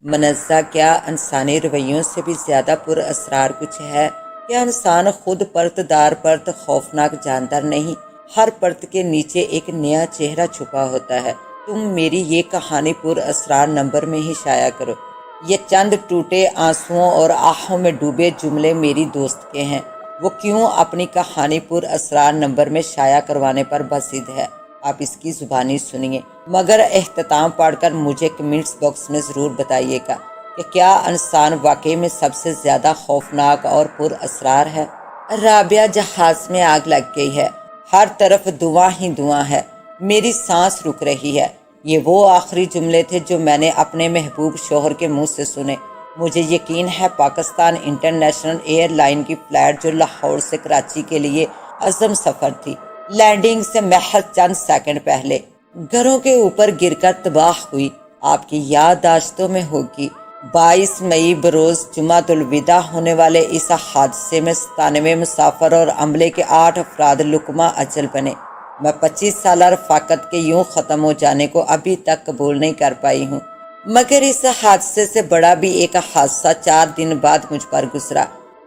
منزہ کیا انسانی رویوں سے بھی زیادہ پر اسرار کچھ ہے؟ کیا انسان خود پرت دار پرت خوفناک جاندار نہیں؟ ہر پرت کے نیچے ایک نیا چہرہ چھپا ہوتا ہے۔ تم میری یہ کہانی پر اسرار نمبر میں ہی شائع کرو۔ یہ چند ٹوٹے آنسوؤں اور آہوں میں ڈوبے جملے میری دوست کے ہیں۔ وہ کیوں اپنی کہانی پر اسرار نمبر میں شائع کروانے پر بضد ہے؟ آپ اس کی زبانی سنیے، مگر اختتام پڑھ کر مجھے کمنٹس باکس میں ضرور بتائیے گا کہ کیا انسان واقعی میں سب سے زیادہ خوفناک اور پر اسرار ہے؟ رابعہ، جہاز میں آگ لگ گئی ہے، ہر طرف دھواں ہی دھواں ہے، میری سانس رک رہی ہے۔ یہ وہ آخری جملے تھے جو میں نے اپنے محبوب شوہر کے منہ سے سنے۔ مجھے یقین ہے پاکستان انٹرنیشنل ایئر لائن کی فلائٹ جو لاہور سے کراچی کے لیے عزم سفر تھی، لینڈنگ سے محض چند سیکنڈ پہلے گھروں کے اوپر گر کر تباہ ہوئی۔ آپ کی یادداشتوں میں ہوگی 22 مئی بروز جمعۃ الوداع ہونے والے اس حادثے میں 97 مسافر اور عملے کے 8 افراد لقمہ اجل بنے۔ میں 25 سالہ رفاقت کے یوں ختم ہو جانے کو ابھی تک قبول نہیں کر پائی ہوں، مگر اس حادثے سے بڑا بھی ایک حادثہ 4 دن بعد مجھ پر گزرا۔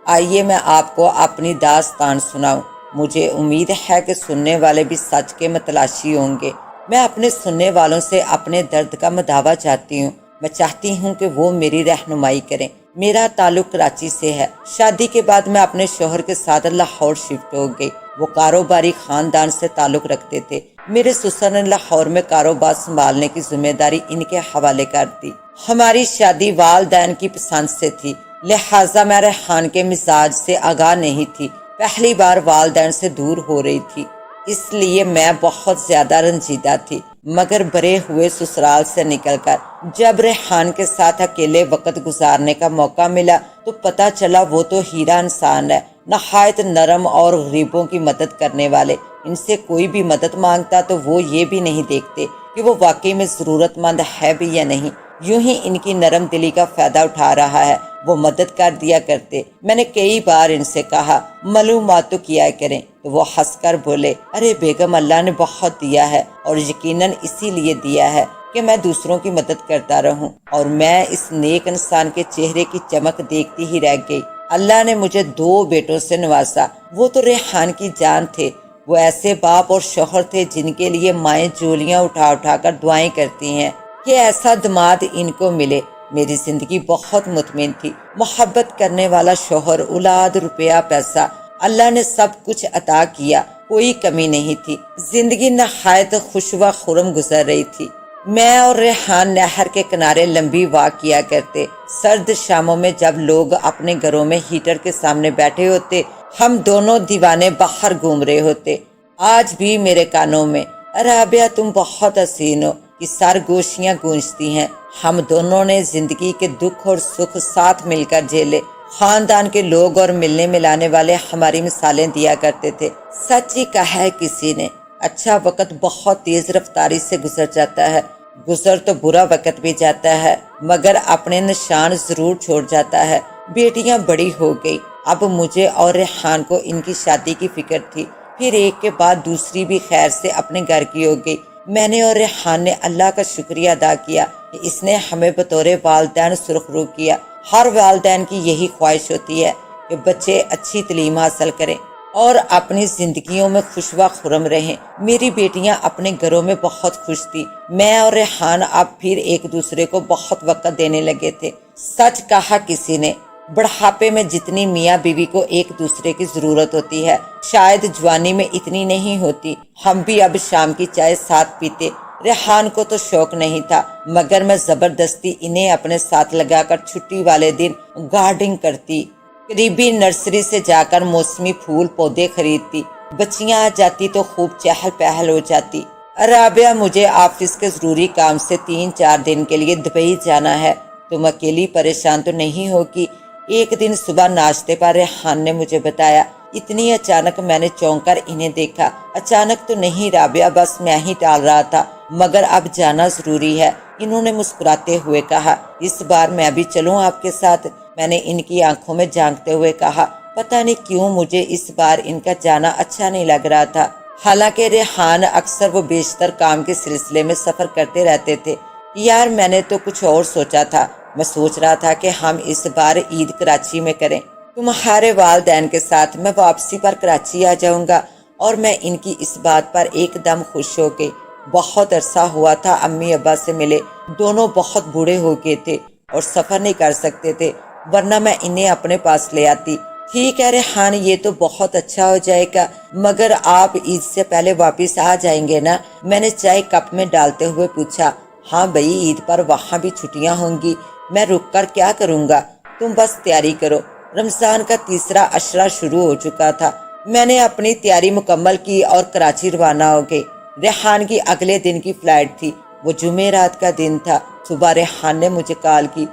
آئیے میں آپ کو اپنی داستان سناؤں۔ مجھے امید ہے کہ سننے والے بھی سچ کے متلاشی ہوں گے۔ میں اپنے سننے والوں سے اپنے درد کا مداوع چاہتی ہوں۔ میں چاہتی ہوں کہ وہ میری رہنمائی کریں۔ میرا تعلق کراچی سے ہے۔ شادی کے بعد میں اپنے شوہر کے ساتھ لاہور شفٹ ہو گئی۔ وہ کاروباری خاندان سے تعلق رکھتے تھے۔ میرے سسر نے لاہور میں کاروبار سنبھالنے کی ذمہ داری ان کے حوالے کر دی۔ ہماری شادی والدین کی پسند سے تھی، لہٰذا میں ریحان کے مزاج سے آگاہ نہیں تھی۔ پہلی بار والدین سے دور ہو رہی تھی، اس لیے میں بہت زیادہ رنجیدہ تھی، مگر برے ہوئے سسرال سے نکل کر جب ریحان کے ساتھ اکیلے وقت گزارنے کا موقع ملا تو پتہ چلا وہ تو ہیرا انسان ہے، نہایت نرم اور غریبوں کی مدد کرنے والے۔ ان سے کوئی بھی مدد مانگتا تو وہ یہ بھی نہیں دیکھتے کہ وہ واقعی میں ضرورت مند ہے بھی یا نہیں، یوں ہی ان کی نرم دلی کا فائدہ اٹھا رہا ہے، وہ مدد کر دیا کرتے۔ میں نے کئی بار ان سے کہا معلومات تو کیا کریں، تو وہ ہنس کر بولے، ارے بیگم، اللہ نے بہت دیا ہے اور یقیناً اسی لیے دیا ہے کہ میں دوسروں کی مدد کرتا رہوں۔ اور میں اس نیک انسان کے چہرے کی چمک دیکھتی ہی رہ گئی۔ اللہ نے مجھے 2 بیٹوں سے نوازا، وہ تو ریحان کی جان تھے۔ وہ ایسے باپ اور شوہر تھے جن کے لیے مائیں جولیاں اٹھا اٹھا کر دعائیں کرتی ہیں کہ ایسا دماد ان کو ملے۔ میری زندگی بہت مطمئن تھی، محبت کرنے والا شوہر، اولاد، روپیہ، پیسہ، اللہ نے سب کچھ عطا کیا، کوئی کمی نہیں تھی۔ زندگی نہایت خوش و خرم گزر رہی تھی۔ میں اور ریحان نہر کے کنارے لمبی واک کیا کرتے۔ سرد شاموں میں جب لوگ اپنے گھروں میں ہیٹر کے سامنے بیٹھے ہوتے، ہم دونوں دیوانے باہر گھوم رہے ہوتے۔ آج بھی میرے کانوں میں رابعہ تم بہت حسین ہو کی سرگوشیاں گونجتی ہیں۔ ہم دونوں نے زندگی کے دکھ اور سکھ ساتھ مل کر جھیلے۔ خاندان کے لوگ اور ملنے ملانے والے ہماری مثالیں دیا کرتے تھے۔ سچ ہی کہا ہے کسی نے، اچھا وقت بہت تیز رفتاری سے گزر جاتا ہے، گزر تو برا وقت بھی جاتا ہے، مگر اپنے نشان ضرور چھوڑ جاتا ہے۔ بیٹیاں بڑی ہو گئی، اب مجھے اور ریحان کو ان کی شادی کی فکر تھی، پھر ایک کے بعد دوسری بھی خیر سے اپنے گھر کی ہو گئی۔ میں نے اور ریحان نے اللہ کا شکریہ ادا کیا کہ اس نے ہمیں بطور والدین سرخرو کیا۔ ہر والدین کی یہی خواہش ہوتی ہے کہ بچے اچھی تعلیم حاصل کریں اور اپنی زندگیوں میں خوش و خرم رہیں۔ میری بیٹیاں اپنے گھروں میں بہت خوش تھی۔ میں اور ریحان اب پھر ایک دوسرے کو بہت وقت دینے لگے تھے۔ سچ کہا کسی نے، بڑھاپے میں جتنی میاں بیوی کو ایک دوسرے کی ضرورت ہوتی ہے، شاید جوانی میں اتنی نہیں ہوتی۔ ہم بھی اب شام کی چائے ساتھ پیتے۔ ریحان کو تو شوق نہیں تھا، مگر میں زبردستی انہیں اپنے ساتھ لگا کر چھٹی والے دن گارڈنگ کرتی، قریبی نرسری سے جا کر موسمی پھول پودے خریدتی۔ بچیاں آ جاتی تو خوب چہل پہل ہو جاتی۔ رابعہ، مجھے آفس کے ضروری کام سے 3-4 دن کے لیے دبئی جانا ہے، تم اکیلی پریشان تو نہیں ہوگی؟ ایک دن صبح ناشتے پر ریحان نے مجھے بتایا۔ اتنی اچانک میں نے چونک کر انہیں دیکھا۔ اچانک تو نہیں رابعہ، بس میں ہی ٹال رہا تھا، مگر اب جانا ضروری ہے، انہوں نے مسکراتے ہوئے کہا۔ اس بار میں بھی چلوں آپ کے ساتھ؟ میں نے ان کی آنکھوں میں جھانکتے ہوئے کہا۔ پتہ نہیں کیوں مجھے اس بار ان کا جانا اچھا نہیں لگ رہا تھا۔ حالانکہ ریحان اکثر و بیشتر کام کے سلسلے میں سفر کرتے رہتے تھے۔ یار میں نے تو کچھ اور سوچا تھا، میں سوچ رہا تھا کہ ہم اس بار عید کراچی میں کریں، تمہارے والدین کے ساتھ میں واپسی پر کراچی آ جاؤں گا۔ اور میں ان کی اس بات پر ایک دم خوش ہو گئی۔ بہت عرصہ ہوا تھا امی ابا سے ملے، دونوں بہت بوڑھے ہو گئے تھے اور سفر نہیں کر سکتے تھے، ورنہ میں انہیں اپنے پاس لے آتی۔ ٹھیک ہے ریحان، یہ تو بہت اچھا ہو جائے گا، مگر آپ عید سے پہلے واپس آ جائیں گے نا؟ میں نے چائے کپ میں ڈالتے ہوئے پوچھا۔ ہاں بھائی، عید پر وہاں بھی چھٹیاں ہوں گی، میں رک کر کیا کروں گا؟ تم بس تیاری کرو۔ رمضان کا تیسرا عشرہ شروع ہو چکا تھا۔ میں نے اپنی تیاری مکمل کی اور کراچی روانہ ہو گئی۔ ریحان کی اگلے دن کی فلائٹ تھی۔ وہ جمعرات کا دن تھا۔ صبح ریحان نے مجھے کال کی،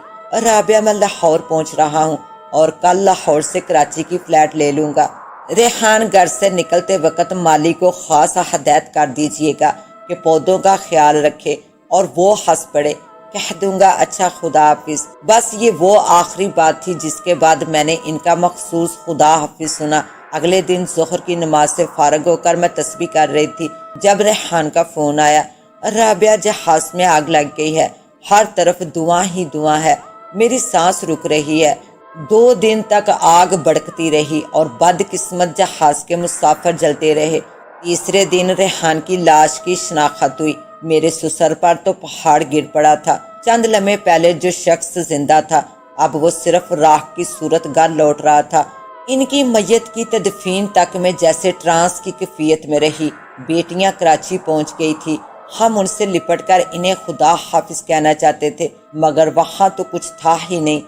رابعہ میں لاہور پہنچ رہا ہوں اور کل لاہور سے کراچی کی فلائٹ لے لوں گا۔ ریحان، گھر سے نکلتے وقت مالی کو خاص ہدایت کر دیجیے گا کہ پودوں کا خیال رکھے، اور وہ ہنس پڑے۔ کہہ دوں گا، اچھا، خدا حافظ۔ بس یہ وہ آخری بات تھی جس کے بعد میں نے ان کا مخصوص خدا حافظ سنا۔ اگلے دن ظہر کی نماز سے فارغ ہو کر میں تسبیح کر رہی تھی جب ریحان کا فون آیا۔ رابعہ، جہاز میں آگ لگ گئی ہے، ہر طرف دھواں ہی دھواں ہے، میری سانس رک رہی ہے۔ 2 دن تک آگ بھڑکتی رہی اور بدقسمت جہاز کے مسافر جلتے رہے۔ تیسرے دن ریحان کی لاش کی شناخت ہوئی۔ میرے سسر پر تو پہاڑ گر پڑا تھا۔ چند لمحے پہلے جو شخص زندہ تھا، اب وہ صرف راکھ کی صورت گھر لوٹ رہا تھا۔ ان کی میت کی تدفین تک میں جیسے ٹرانس کی کیفیت میں رہی۔ بیٹیاں کراچی پہنچ گئی تھی۔ ہم ان سے لپٹ کر انہیں خدا حافظ کہنا چاہتے تھے، مگر وہاں تو کچھ تھا ہی نہیں۔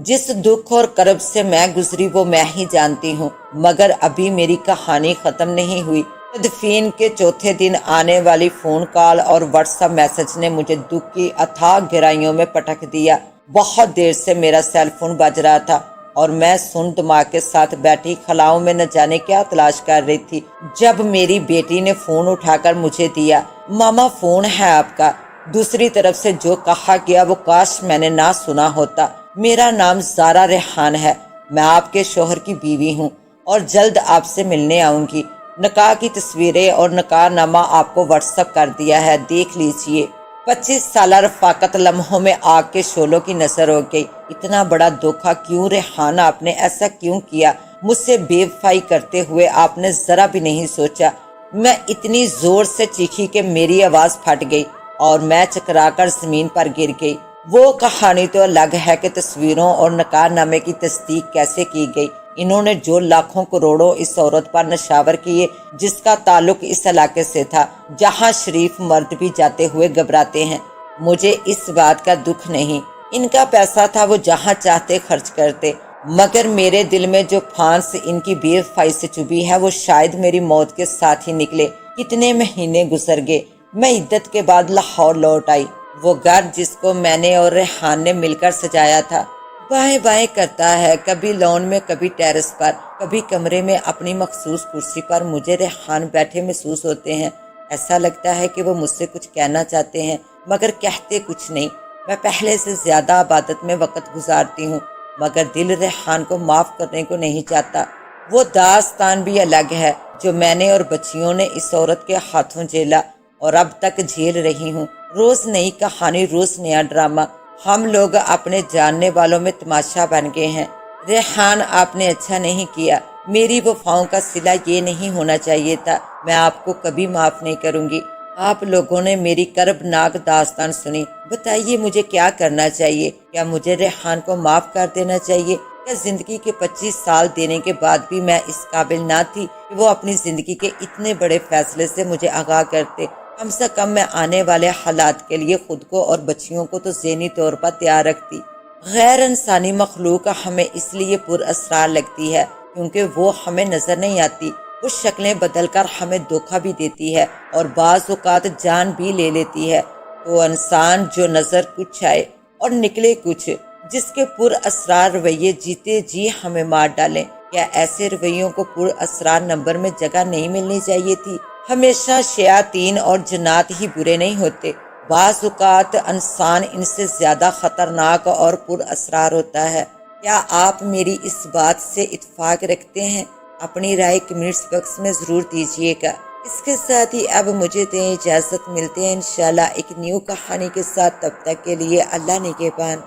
جس دکھ اور کرب سے میں گزری وہ میں ہی جانتی ہوں، مگر ابھی میری کہانی ختم نہیں ہوئی۔ تدفین کے چوتھے دن آنے والی فون کال اور واٹس ایپ میسج نے مجھے دکھ کی اتھاہ گہرائیوں میں پٹک دیا۔ بہت دیر سے میرا سیل فون بج رہا تھا اور میں سن دماغ کے ساتھ بیٹھی خلاؤں میں نہ جانے کیا تلاش کر رہی تھی، جب میری بیٹی نے فون اٹھا کر مجھے دیا۔ ماما، فون ہے آپ کا۔ دوسری طرف سے جو کہا گیا وہ کاش میں نے نہ سنا ہوتا۔ میرا نام زارا ریحان ہے، میں آپ کے شوہر کی بیوی ہوں اور جلد آپ سے ملنے آؤں گی۔ نکاح کی تصویریں اور نکاح نامہ آپ کو واٹس ایپ کر دیا ہے، دیکھ لیجئے۔ 25 سالہ رفاقت لمحوں میں آگ کے شعلوں کی نظر ہو گئی۔ اتنا بڑا دھوکہ کیوں ریحان؟ آپ نے ایسا کیوں کیا؟ مجھ سے بے وفائی کرتے ہوئے آپ نے ذرا بھی نہیں سوچا۔ میں اتنی زور سے چیخی کہ میری آواز پھٹ گئی اور میں چکرا کر زمین پر گر گئی۔ وہ کہانی تو الگ ہے کہ تصویروں اور نکاح نامے کی تصدیق کیسے کی گئی۔ انہوں نے جو لاکھوں کروڑوں اس عورت پر نشاور کیے جس کا تعلق اس علاقے سے تھا جہاں شریف مرد بھی جاتے ہوئے گھبراتے ہیں، مجھے اس بات کا دکھ نہیں۔ ان کا پیسہ تھا، وہ جہاں چاہتے خرچ کرتے، مگر میرے دل میں جو پھانس ان کی بے وفائی سے چبھی ہے وہ شاید میری موت کے ساتھ ہی نکلے۔ کتنے مہینے گزر گئے، میں عدت کے بعد لاہور لوٹ آئی۔ وہ گھر جس کو میں نے اور ریحان نے مل کر سجایا تھا بائیں بائیں کرتا ہے، کبھی لون میں، کبھی ٹیرس پر، کبھی کمرے میں اپنی مخصوص کرسی پر مجھے ریحان بیٹھے محسوس ہوتے ہیں۔ ایسا لگتا ہے کہ وہ مجھ سے کچھ کہنا چاہتے ہیں مگر کہتے کچھ نہیں۔ میں پہلے سے زیادہ عبادت میں وقت گزارتی ہوں، مگر دل ریحان کو معاف کرنے کو نہیں چاہتا۔ وہ داستان بھی الگ ہے جو میں نے اور بچیوں نے اس عورت کے ہاتھوں جھیلا اور اب تک جھیل رہی ہوں۔ روز نئی کہانی، روز نیا ڈرامہ۔ ہم لوگ اپنے جاننے والوں میں تماشا بن گئے ہیں۔ ریحان، آپ نے اچھا نہیں کیا۔ میری وفاؤں کا صلہ یہ نہیں ہونا چاہیے تھا۔ میں آپ کو کبھی معاف نہیں کروں گی۔ آپ لوگوں نے میری کربناک داستان سنی، بتائیے مجھے کیا کرنا چاہیے؟ کیا مجھے ریحان کو معاف کر دینا چاہیے؟ کیا زندگی کے 25 سال دینے کے بعد بھی میں اس قابل نہ تھی کہ وہ اپنی زندگی کے اتنے بڑے فیصلے سے مجھے آگاہ کرتے؟ کم سے کم میں آنے والے حالات کے لیے خود کو اور بچیوں کو تو ذہنی طور پر تیار رکھتی۔ غیر انسانی مخلوق ہمیں اس لیے پر اسرار لگتی ہے کیونکہ وہ ہمیں نظر نہیں آتی۔ وہ شکلیں بدل کر ہمیں دھوکہ بھی دیتی ہے اور بعض اوقات جان بھی لے لیتی ہے۔ تو انسان جو نظر کچھ آئے اور نکلے کچھ، جس کے پر اسرار رویے جیتے جی ہمیں مار ڈالیں، کیا ایسے رویوں کو پر اسرار نمبر میں جگہ نہیں ملنی چاہیے تھی؟ ہمیشہ شیاطین اور جنات ہی برے نہیں ہوتے، بعض اوقات انسان ان سے زیادہ خطرناک اور پر اسرار ہوتا ہے۔ کیا آپ میری اس بات سے اتفاق رکھتے ہیں؟ اپنی رائے کمنٹس باکس میں ضرور دیجیے گا۔ اس کے ساتھ ہی اب مجھے دیں اجازت، ملتے ہیں انشاءاللہ ایک نیو کہانی کے ساتھ، تب تک کے لیے اللہ نگہبان۔